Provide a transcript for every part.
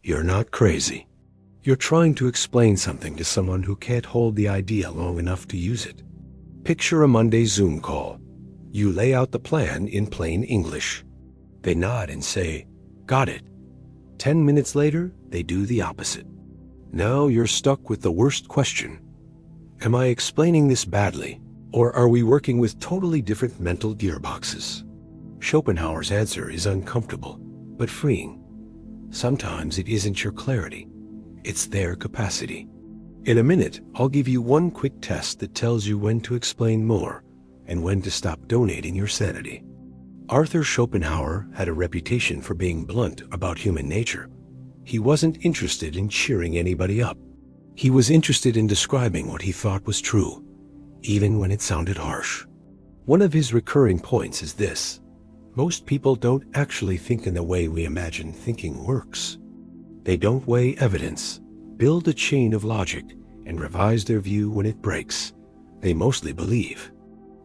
You're not crazy. You're trying to explain something to someone who can't hold the idea long enough to use it. Picture a Monday Zoom call. You lay out the plan in plain English. They nod and say, "Got it." 10 minutes later, they do the opposite. Now you're stuck with the worst question. Am I explaining this badly, or are we working with totally different mental gearboxes? Schopenhauer's answer is uncomfortable, but freeing. Sometimes it isn't your clarity, it's their capacity. In a minute, I'll give you one quick test that tells you when to explain more and when to stop donating your sanity. Arthur Schopenhauer had a reputation for being blunt about human nature. He wasn't interested in cheering anybody up. He was interested in describing what he thought was true, even when it sounded harsh. One of his recurring points is this: most people don't actually think in the way we imagine thinking works. They don't weigh evidence, build a chain of logic, and revise their view when it breaks. They mostly believe.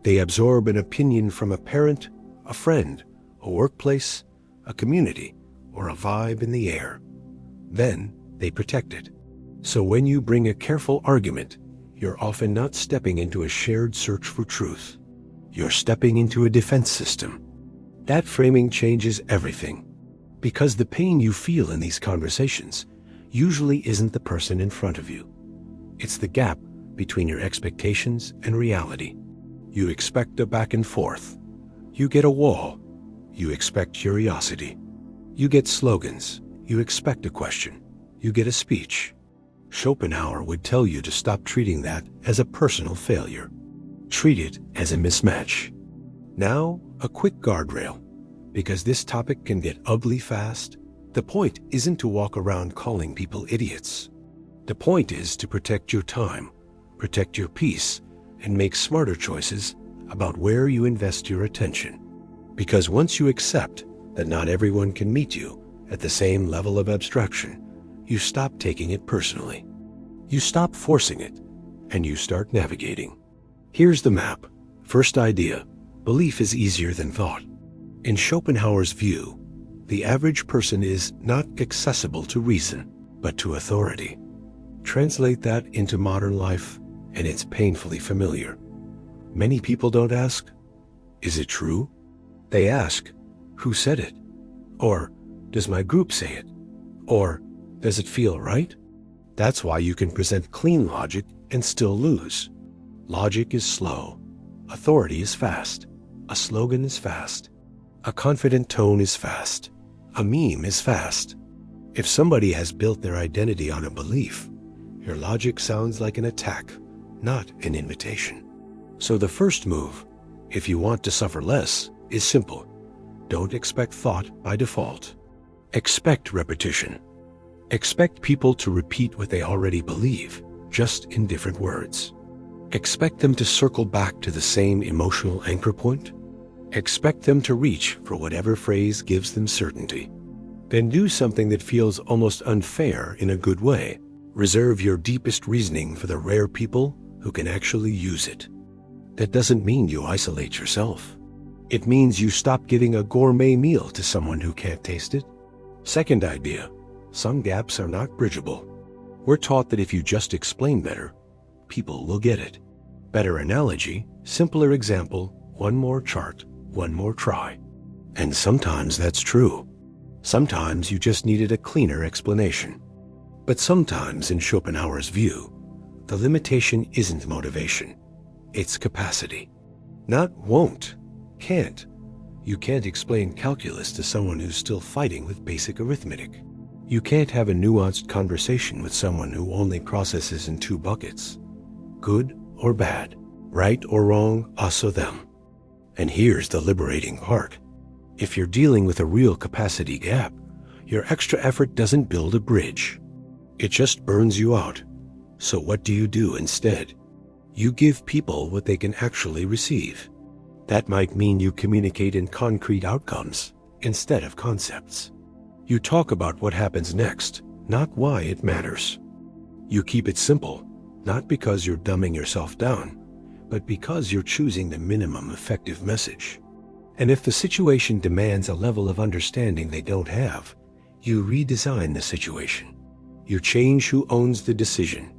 They absorb an opinion from a parent, a friend, a workplace, a community, or a vibe in the air. Then they protect it. So when you bring a careful argument, you're often not stepping into a shared search for truth. You're stepping into a defense system. That framing changes everything, because the pain you feel in these conversations usually isn't the person in front of you. It's the gap between your expectations and reality. You expect a back and forth. You get a wall. You expect curiosity. You get slogans. You expect a question. You get a speech. Schopenhauer would tell you to stop treating that as a personal failure. Treat it as a mismatch. Now, a quick guardrail. Because this topic can get ugly fast, the point isn't to walk around calling people idiots. The point is to protect your time, protect your peace, and make smarter choices about where you invest your attention. Because once you accept that not everyone can meet you at the same level of abstraction, you stop taking it personally. You stop forcing it, and you start navigating. Here's the map. First idea: belief is easier than thought. In Schopenhauer's view, the average person is not accessible to reason, but to authority. Translate that into modern life, and it's painfully familiar. Many people don't ask, "Is it true?" They ask, "Who said it?" Or, "Does my group say it?" Or, "Does it feel right?" That's why you can present clean logic and still lose. Logic is slow. Authority is fast. A slogan is fast. A confident tone is fast. A meme is fast. If somebody has built their identity on a belief, your logic sounds like an attack, not an invitation. So the first move, if you want to suffer less, is simple. Don't expect thought by default. Expect repetition. Expect people to repeat what they already believe, just in different words. Expect them to circle back to the same emotional anchor point. Expect them to reach for whatever phrase gives them certainty. Then do something that feels almost unfair in a good way. Reserve your deepest reasoning for the rare people who can actually use it. That doesn't mean you isolate yourself. It means you stop giving a gourmet meal to someone who can't taste it. Second idea: some gaps are not bridgeable. We're taught that if you just explain better, people will get it. Better analogy, simpler example, one more chart, one more try. And sometimes that's true. Sometimes you just needed a cleaner explanation. But sometimes, in Schopenhauer's view, the limitation isn't motivation. It's capacity. Not won't, can't. You can't explain calculus to someone who's still fighting with basic arithmetic. You can't have a nuanced conversation with someone who only processes in two buckets: good or bad, right or wrong, us or them. And here's the liberating part. If you're dealing with a real capacity gap, your extra effort doesn't build a bridge. It just burns you out. So what do you do instead? You give people what they can actually receive. That might mean you communicate in concrete outcomes instead of concepts. You talk about what happens next, not why it matters. You keep it simple, not because you're dumbing yourself down, but because you're choosing the minimum effective message. And if the situation demands a level of understanding they don't have, You redesign the situation. You change who owns the decision.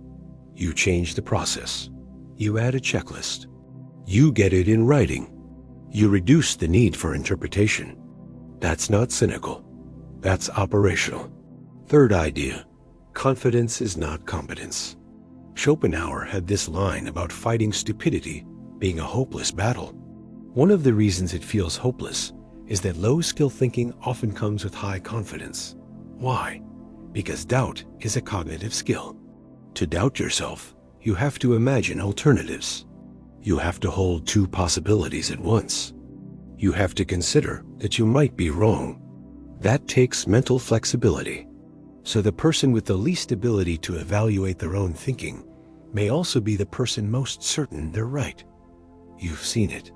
You change the process. You add a checklist. You get it in writing. You reduce the need for interpretation. That's not cynical. That's operational. Third idea, confidence is not competence. Schopenhauer had this line about fighting stupidity being a hopeless battle. One of the reasons it feels hopeless is that low-skill thinking often comes with high confidence. Why? Because doubt is a cognitive skill. To doubt yourself, you have to imagine alternatives. You have to hold two possibilities at once. You have to consider that you might be wrong. That takes mental flexibility. So the person with the least ability to evaluate their own thinking may also be the person most certain they're right. You've seen it.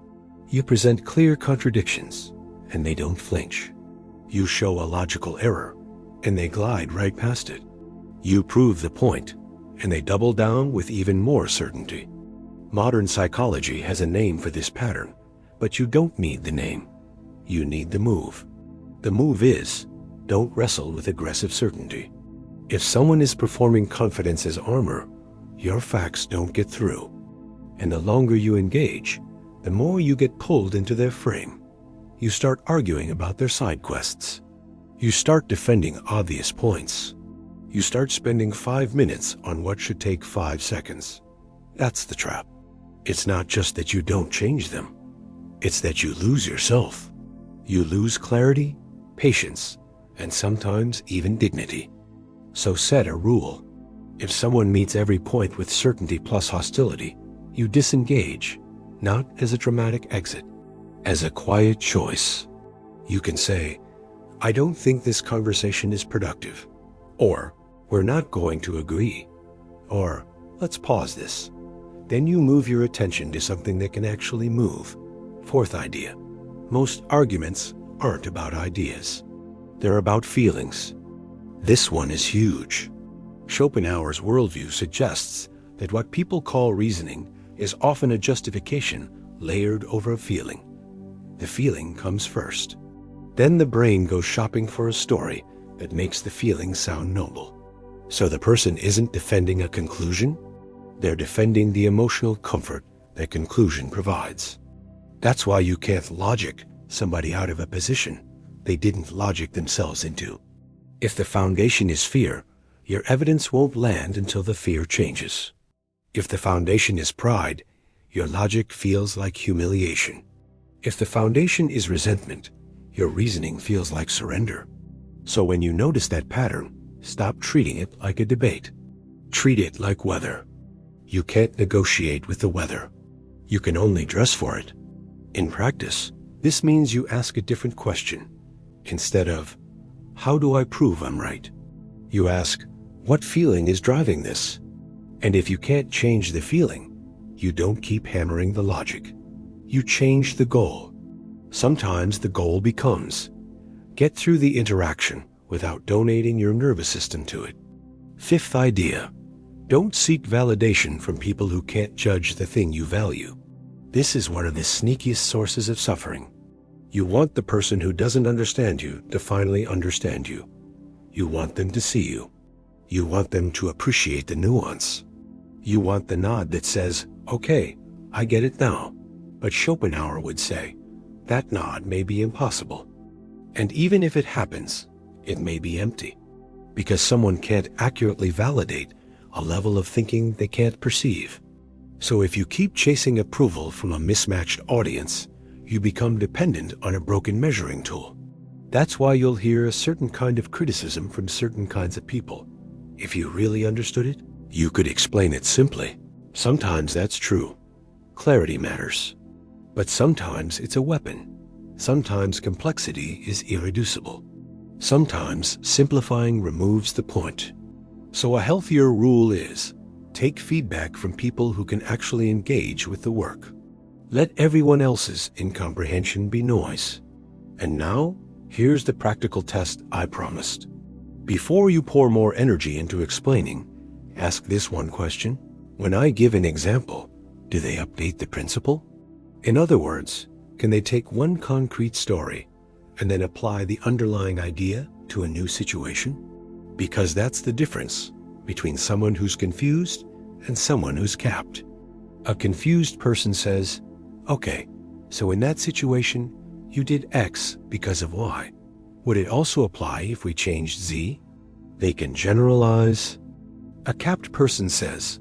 You present clear contradictions, and they don't flinch. You show a logical error, and they glide right past it. You prove the point, and they double down with even more certainty. Modern psychology has a name for this pattern, but you don't need the name. You need the move. The move is, don't wrestle with aggressive certainty. If someone is performing confidence as armor, your facts don't get through. And the longer you engage, the more you get pulled into their frame. You start arguing about their side quests. You start defending obvious points. You start spending 5 minutes on what should take 5 seconds. That's the trap. It's not just that you don't change them. It's that you lose yourself. You lose clarity, patience, and sometimes even dignity. So set a rule. If someone meets every point with certainty plus hostility, you disengage, not as a dramatic exit, as a quiet choice. You can say, I don't think this conversation is productive, or we're not going to agree, or let's pause this. Then you move your attention to something that can actually move. Fourth idea, most arguments aren't about ideas. They're about feelings. This one is huge. Schopenhauer's worldview suggests that what people call reasoning is often a justification layered over a feeling. The feeling comes first. Then the brain goes shopping for a story that makes the feeling sound noble. So the person isn't defending a conclusion, they're defending the emotional comfort that conclusion provides. That's why you can't logic somebody out of a position they didn't logic themselves into. If the foundation is fear, your evidence won't land until the fear changes. If the foundation is pride, your logic feels like humiliation. If the foundation is resentment, your reasoning feels like surrender. So when you notice that pattern, stop treating it like a debate. Treat it like weather. You can't negotiate with the weather. You can only dress for it. In practice, this means you ask a different question. Instead of, how do I prove I'm right? You ask, what feeling is driving this? And if you can't change the feeling, you don't keep hammering the logic. You change the goal. Sometimes the goal becomes, get through the interaction without donating your nervous system to it. Fifth idea, don't seek validation from people who can't judge the thing you value. This is one of the sneakiest sources of suffering. You want the person who doesn't understand you to finally understand you. You want them to see you. You want them to appreciate the nuance. You want the nod that says, okay, I get it now. But Schopenhauer would say, that nod may be impossible. And even if it happens, it may be empty, because someone can't accurately validate a level of thinking they can't perceive. So if you keep chasing approval from a mismatched audience, you become dependent on a broken measuring tool. That's why you'll hear a certain kind of criticism from certain kinds of people. If you really understood it, you could explain it simply. Sometimes that's true. Clarity matters. But sometimes it's a weapon. Sometimes complexity is irreducible. Sometimes simplifying removes the point. So a healthier rule is, take feedback from people who can actually engage with the work. Let everyone else's incomprehension be noise. And now, here's the practical test I promised. Before you pour more energy into explaining, ask this one question. When I give an example, do they update the principle? In other words, can they take one concrete story and then apply the underlying idea to a new situation? Because that's the difference between someone who's confused and someone who's capped. A confused person says, okay, so in that situation, you did X because of Y. Would it also apply if we changed Z? They can generalize. A capped person says,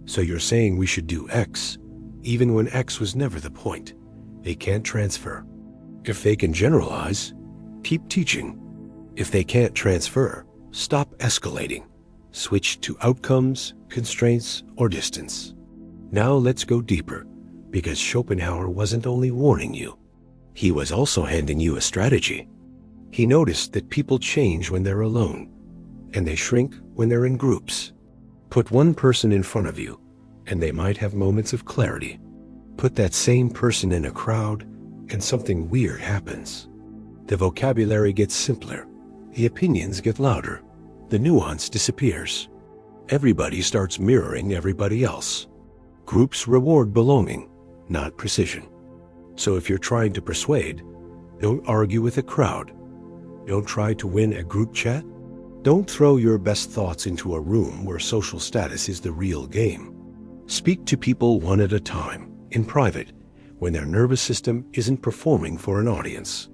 so you're saying we should do X, even when X was never the point. They can't transfer. If they can generalize, keep teaching. If they can't transfer, stop escalating. Switch to outcomes, constraints, or distance. Now let's go deeper, because Schopenhauer wasn't only warning you. He was also handing you a strategy. He noticed that people change when they're alone, and they shrink when they're in groups. Put one person in front of you, and they might have moments of clarity. Put that same person in a crowd, and something weird happens. The vocabulary gets simpler. The opinions get louder. The nuance disappears. Everybody starts mirroring everybody else. Groups reward belonging, not precision. So if you're trying to persuade, don't argue with a crowd. Don't try to win a group chat. Don't throw your best thoughts into a room where social status is the real game. Speak to people one at a time, in private, when their nervous system isn't performing for an audience.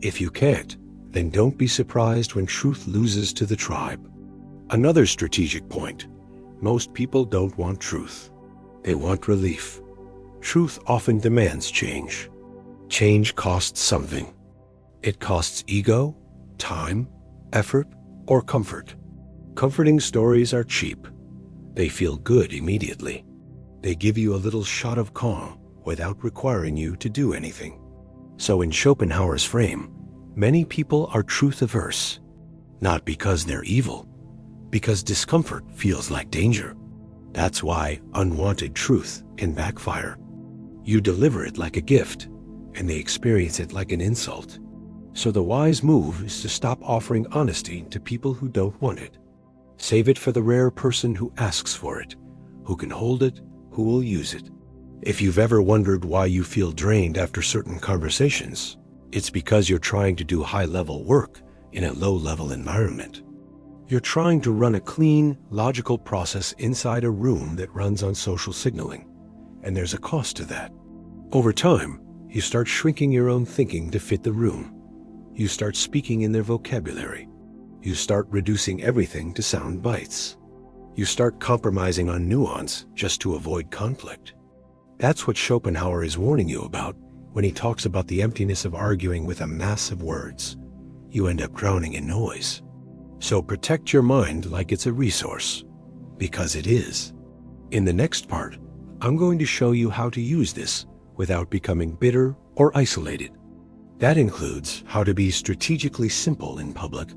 If you can't, then don't be surprised when truth loses to the tribe. Another strategic point: most people don't want truth. They want relief. Truth often demands change. Change costs something. It costs ego, time, effort, or comfort. Comforting stories are cheap. They feel good immediately. They give you a little shot of calm without requiring you to do anything. So in Schopenhauer's frame, many people are truth-averse, not because they're evil, because discomfort feels like danger. That's why unwanted truth can backfire. You deliver it like a gift, and they experience it like an insult. So the wise move is to stop offering honesty to people who don't want it. Save it for the rare person who asks for it, who can hold it, who will use it. If you've ever wondered why you feel drained after certain conversations, it's because you're trying to do high-level work in a low-level environment. You're trying to run a clean, logical process inside a room that runs on social signaling, and there's a cost to that. Over time, you start shrinking your own thinking to fit the room. You start speaking in their vocabulary. You start reducing everything to sound bites. You start compromising on nuance just to avoid conflict. That's what Schopenhauer is warning you about when he talks about the emptiness of arguing with a mass of words. You end up drowning in noise. So protect your mind like it's a resource, because it is. In the next part, I'm going to show you how to use this without becoming bitter or isolated. That includes how to be strategically simple in public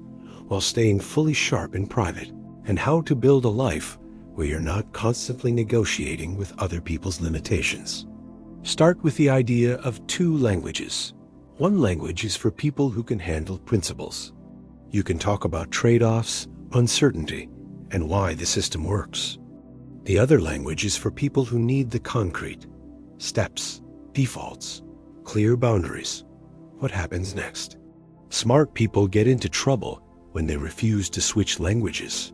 while staying fully sharp in private, and how to build a life where you're not constantly negotiating with other people's limitations. Start with the idea of two languages. One language is for people who can handle principles. You can talk about trade-offs, uncertainty, and why the system works. The other language is for people who need the concrete: steps, defaults, clear boundaries. What happens next? Smart people get into trouble when they refuse to switch languages.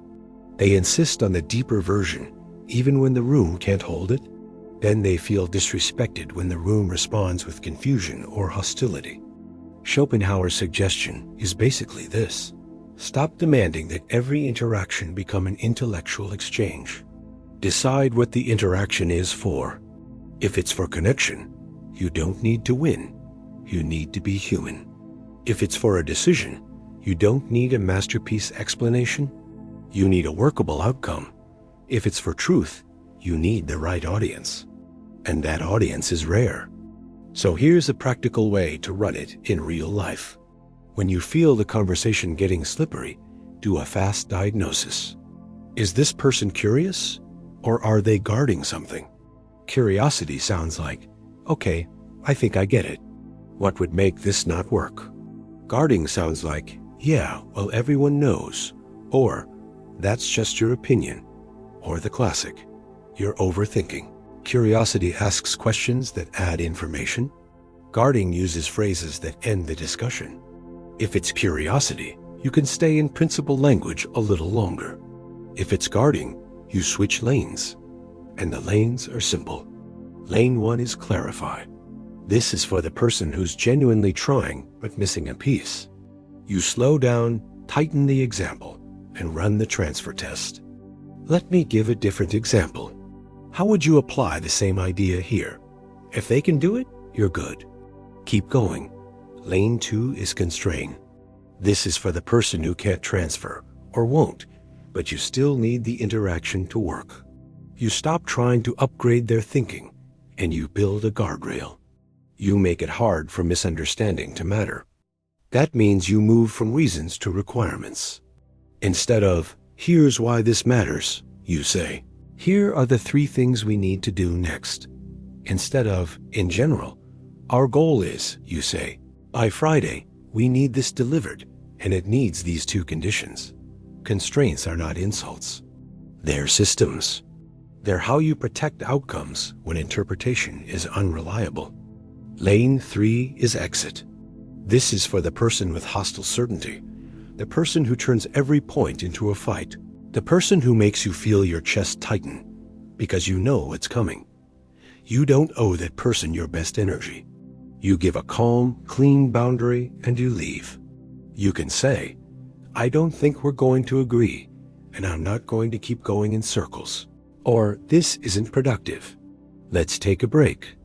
They insist on the deeper version, even when the room can't hold it. Then they feel disrespected when the room responds with confusion or hostility. Schopenhauer's suggestion is basically this: stop demanding that every interaction become an intellectual exchange. Decide what the interaction is for. If it's for connection, you don't need to win. You need to be human. If it's for a decision, you don't need a masterpiece explanation. You need a workable outcome. If it's for truth, you need the right audience. And that audience is rare. So here's a practical way to run it in real life. When you feel the conversation getting slippery, do a fast diagnosis. Is this person curious, or are they guarding something? Curiosity sounds like, okay, I think I get it. What would make this not work? Guarding sounds like, yeah, well, everyone knows, or that's just your opinion, or the classic, you're overthinking. Curiosity asks questions that add information. Guarding uses phrases that end the discussion. If it's curiosity, you can stay in principal language a little longer. If it's guarding, you switch lanes. And the lanes are simple. Lane 1 is clarify. This is for the person who's genuinely trying but missing a piece. You slow down, tighten the example, and run the transfer test. Let me give a different example. How would you apply the same idea here? If they can do it, you're good. Keep going. Lane 2 is constrain. This is for the person who can't transfer, or won't, but you still need the interaction to work. You stop trying to upgrade their thinking, and you build a guardrail. You make it hard for misunderstanding to matter. That means you move from reasons to requirements. Instead of, here's why this matters, you say, here are the 3 things we need to do next. Instead of, in general, our goal is, you say, by Friday, we need this delivered, and it needs these 2 conditions. Constraints are not insults. They're systems. They're how you protect outcomes when interpretation is unreliable. Lane 3 is exit. This is for the person with hostile certainty, the person who turns every point into a fight, the person who makes you feel your chest tighten because you know it's coming. You don't owe that person your best energy. You give a calm, clean boundary and you leave. You can say, I don't think we're going to agree, and I'm not going to keep going in circles. Or, this isn't productive. Let's take a break.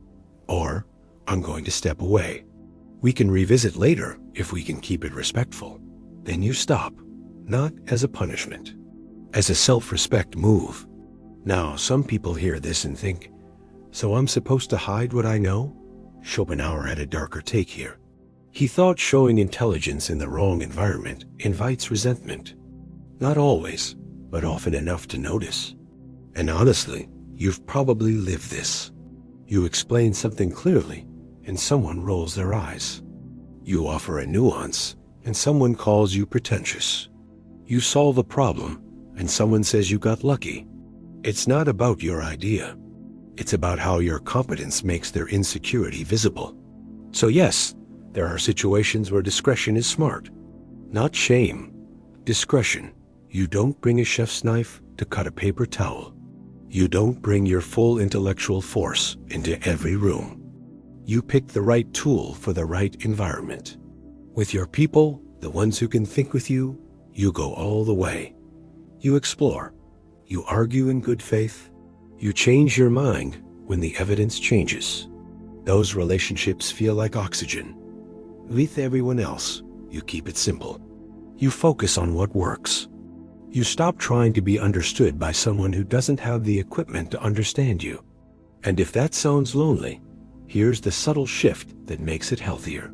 Or, I'm going to step away. We can revisit later if we can keep it respectful. Then you stop, not as a punishment, as a self-respect move. Now, some people hear this and think, so I'm supposed to hide what I know? Schopenhauer had a darker take here. He thought showing intelligence in the wrong environment invites resentment. Not always, but often enough to notice. And honestly, you've probably lived this. You explain something clearly, and someone rolls their eyes. You offer a nuance, and someone calls you pretentious. You solve a problem, and someone says you got lucky. It's not about your idea. It's about how your competence makes their insecurity visible. So yes, there are situations where discretion is smart. Not shame. Discretion. You don't bring a chef's knife to cut a paper towel. You don't bring your full intellectual force into every room. You pick the right tool for the right environment. With your people, the ones who can think with you, you go all the way. You explore. You argue in good faith. You change your mind when the evidence changes. Those relationships feel like oxygen. With everyone else, you keep it simple. You focus on what works. You stop trying to be understood by someone who doesn't have the equipment to understand you. And if that sounds lonely, here's the subtle shift that makes it healthier.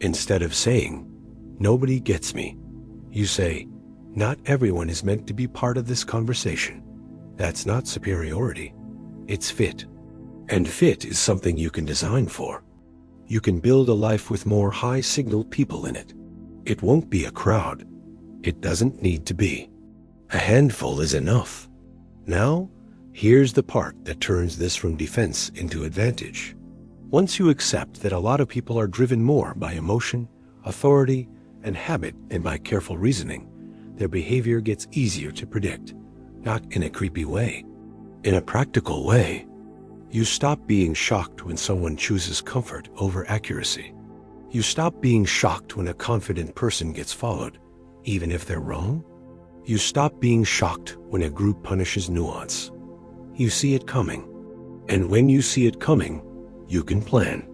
Instead of saying, nobody gets me, you say, not everyone is meant to be part of this conversation. That's not superiority. It's fit. And fit is something you can design for. You can build a life with more high-signal people in it. It won't be a crowd. It doesn't need to be. A handful is enough. Now, here's the part that turns this from defense into advantage. Once you accept that a lot of people are driven more by emotion, authority, and habit than by careful reasoning, their behavior gets easier to predict, not in a creepy way, in a practical way. You stop being shocked when someone chooses comfort over accuracy. You stop being shocked when a confident person gets followed, even if they're wrong. You stop being shocked when a group punishes nuance. You see it coming. And when you see it coming, you can plan.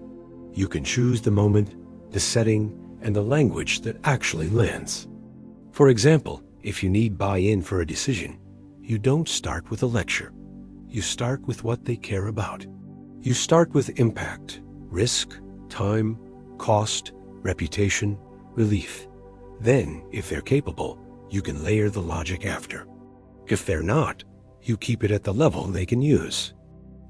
You can choose the moment, the setting, and the language that actually lands. For example, if you need buy-in for a decision, you don't start with a lecture. You start with what they care about. You start with impact, risk, time, cost, reputation, relief. Then, if they're capable, you can layer the logic after. If they're not, you keep it at the level they can use.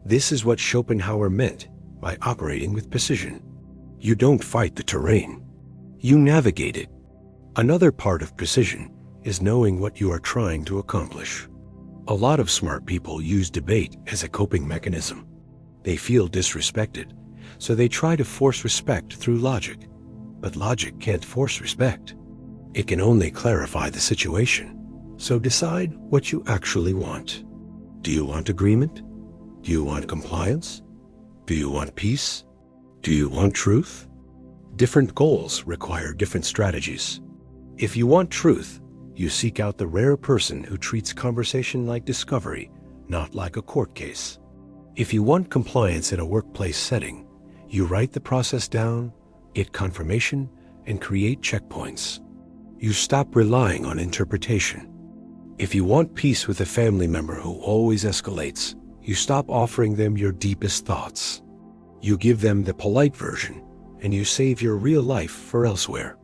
This is what Schopenhauer meant by operating with precision. You don't fight the terrain. You navigate it. Another part of precision is knowing what you are trying to accomplish. A lot of smart people use debate as a coping mechanism. They feel disrespected, so they try to force respect through logic. But logic can't force respect. It can only clarify the situation. So decide what you actually want. Do you want agreement? Do you want compliance? Do you want peace? Do you want truth? Different goals require different strategies. If you want truth, you seek out the rare person who treats conversation like discovery, not like a court case. If you want compliance in a workplace setting, you write the process down, get confirmation, and create checkpoints. You stop relying on interpretation. If you want peace with a family member who always escalates, you stop offering them your deepest thoughts. You give them the polite version, and you save your real life for elsewhere.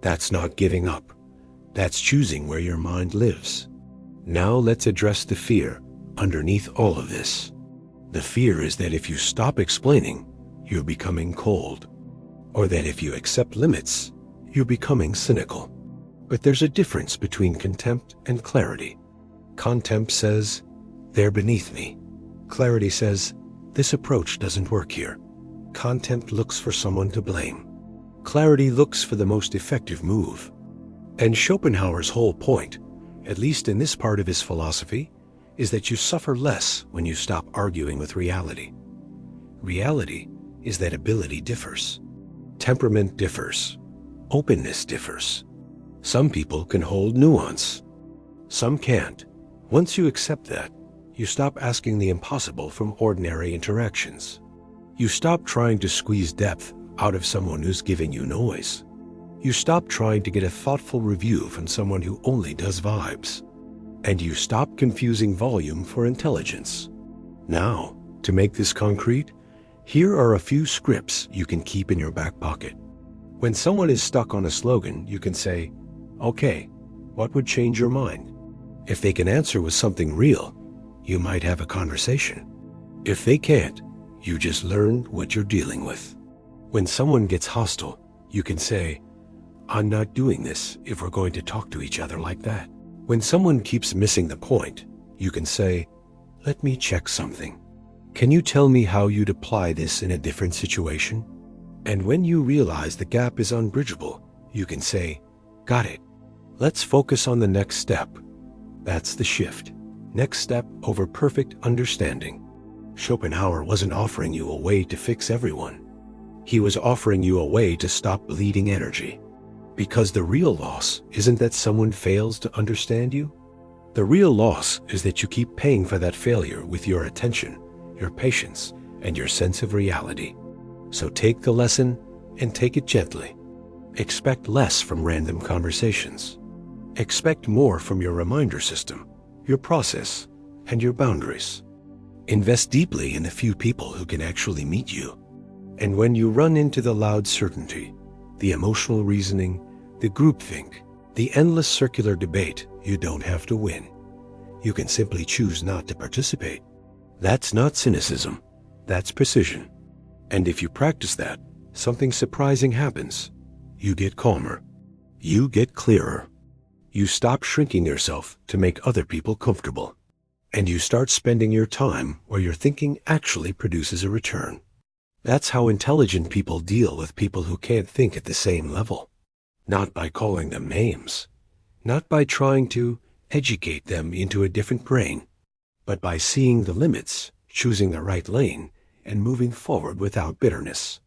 That's not giving up. That's choosing where your mind lives. Now let's address the fear underneath all of this. The fear is that if you stop explaining, you're becoming cold. Or that if you accept limits, you're becoming cynical. But there's a difference between contempt and clarity. Contempt says, they're beneath me. Clarity says, this approach doesn't work here. Contempt looks for someone to blame. Clarity looks for the most effective move. And Schopenhauer's whole point, at least in this part of his philosophy, is that you suffer less when you stop arguing with reality. Reality is that ability differs. Temperament differs. Openness differs. Some people can hold nuance. Some can't. Once you accept that, you stop asking the impossible from ordinary interactions. You stop trying to squeeze depth out of someone who's giving you noise. You stop trying to get a thoughtful review from someone who only does vibes. And you stop confusing volume for intelligence. Now, to make this concrete, here are a few scripts you can keep in your back pocket. When someone is stuck on a slogan, you can say, okay, what would change your mind? If they can answer with something real, you might have a conversation. If they can't, you just learn what you're dealing with. When someone gets hostile, you can say, I'm not doing this if we're going to talk to each other like that. When someone keeps missing the point, you can say, let me check something. Can you tell me how you'd apply this in a different situation? And when you realize the gap is unbridgeable, you can say, got it. Let's focus on the next step. That's the shift. Next step over perfect understanding. Schopenhauer wasn't offering you a way to fix everyone. He was offering you a way to stop bleeding energy. Because the real loss isn't that someone fails to understand you. The real loss is that you keep paying for that failure with your attention, your patience, and your sense of reality. So take the lesson and take it gently. Expect less from random conversations. Expect more from your reminder system, your process, and your boundaries. Invest deeply in a few people who can actually meet you. And when you run into the loud certainty, the emotional reasoning, the groupthink, the endless circular debate, you don't have to win. You can simply choose not to participate. That's not cynicism. That's precision. And if you practice that, something surprising happens. You get calmer. You get clearer. You stop shrinking yourself to make other people comfortable. And you start spending your time where your thinking actually produces a return. That's how intelligent people deal with people who can't think at the same level. Not by calling them names. Not by trying to educate them into a different brain. But by seeing the limits, choosing the right lane, and moving forward without bitterness.